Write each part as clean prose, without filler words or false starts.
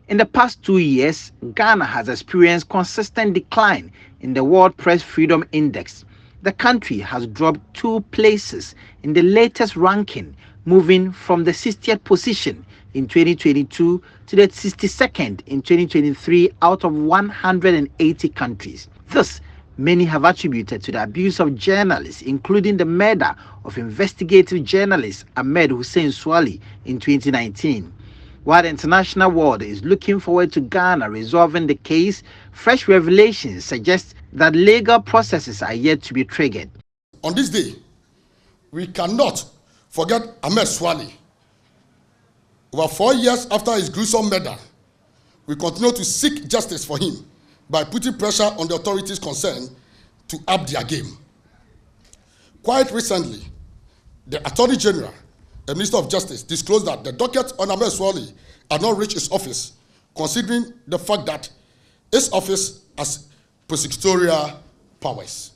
In the past 2 years, Ghana has experienced consistent decline in the World Press Freedom Index. The country has dropped 2 places in the latest ranking, moving from the 60th position in 2022 to the 62nd in 2023 out of 180 countries. Thus, many have attributed to the abuse of journalists, including the murder of investigative journalist Ahmed Hussein Swali in 2019. While the international world is looking forward to Ghana resolving the case, fresh revelations suggest that legal processes are yet to be triggered. On this day, we cannot forget Ahmed Swali. Over 4 years after his gruesome murder, we continue to seek justice for him by putting pressure on the authorities concerned to up their game. Quite recently, the Attorney General and Minister of Justice disclosed that the docket on Ahmed Swali had not reached his office, considering the fact that his office has prosecutorial powers.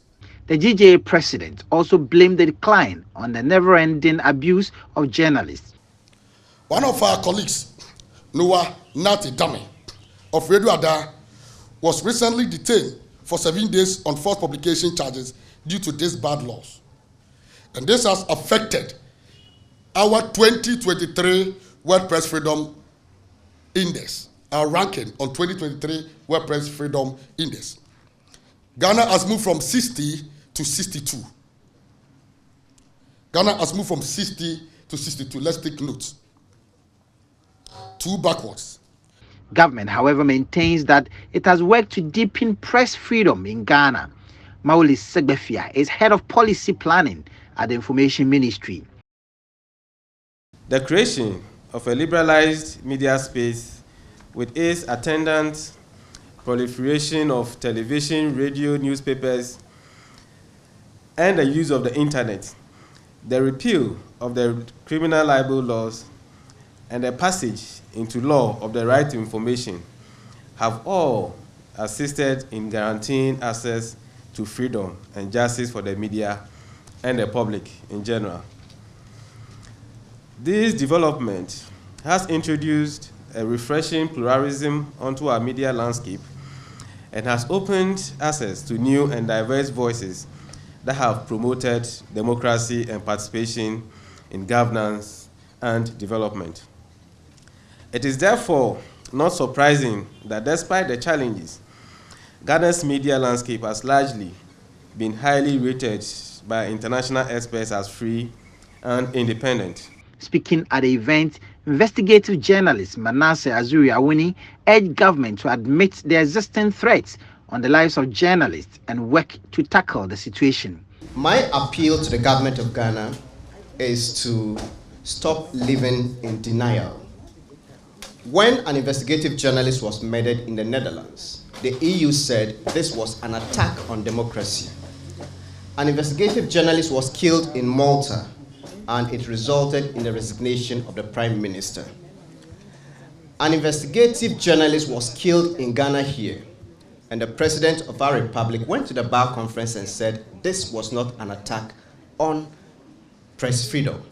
The GJA president also blamed the decline on the never-ending abuse of journalists. One of our colleagues, Noah Nati Dame of Radio Ada, was recently detained for 7 days on false publication charges due to these bad laws. And this has affected our 2023 World Press Freedom Index, our ranking on 2023 World Press Freedom Index. Ghana has moved from 60 to 62. Ghana has moved from 60 to 62. Let's take note. 2 backwards. Government, however, maintains that it has worked to deepen press freedom in Ghana. Mauli Segbefia is head of policy planning at the Information Ministry. The creation of a liberalized media space with its attendant proliferation of television, radio, newspapers, and the use of the internet, the repeal of the criminal libel laws, and the passage into law of the right to information have all assisted in guaranteeing access to freedom and justice for the media and the public in general. This development has introduced a refreshing pluralism onto our media landscape and has opened access to new and diverse voices that have promoted democracy and participation in governance and development. It is therefore not surprising that despite the challenges, Ghana's media landscape has largely been highly rated by international experts as free and independent. Speaking at the event, investigative journalist Manasseh Azuri Awuni urged government to admit the existing threats on the lives of journalists and work to tackle the situation. My appeal to the government of Ghana is to stop living in denial. When an investigative journalist was murdered in the Netherlands, the EU said this was an attack on democracy. An investigative journalist was killed in Malta, and it resulted in the resignation of the Prime Minister. An investigative journalist was killed in Ghana here, and the President of our Republic went to the Bar Conference and said this was not an attack on press freedom.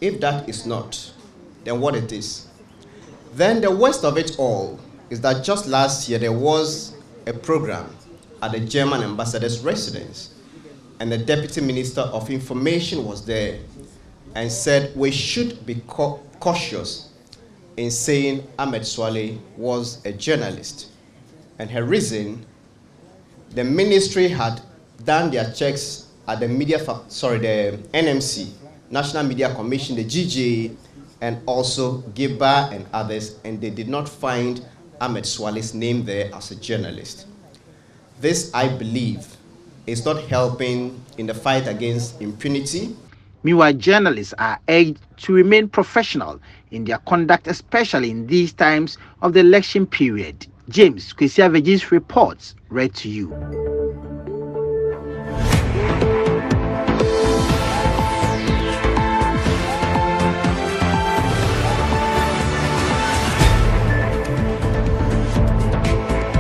If that is not, then what it is? Then the worst of it all is that just last year there was a program at the German ambassador's residence, and the Deputy Minister of Information was there and said we should be cautious in saying Ahmed Swali was a journalist. And her reason, the ministry had done their checks at the the NMC, National Media Commission, the GJA, and also Giba and others, and they did not find Ahmed Swali's name there as a journalist. This, I believe, is not helping in the fight against impunity. Meanwhile, journalists are urged to remain professional in their conduct, especially in these times of the election period. James Kwesi Aveji's reports read to you.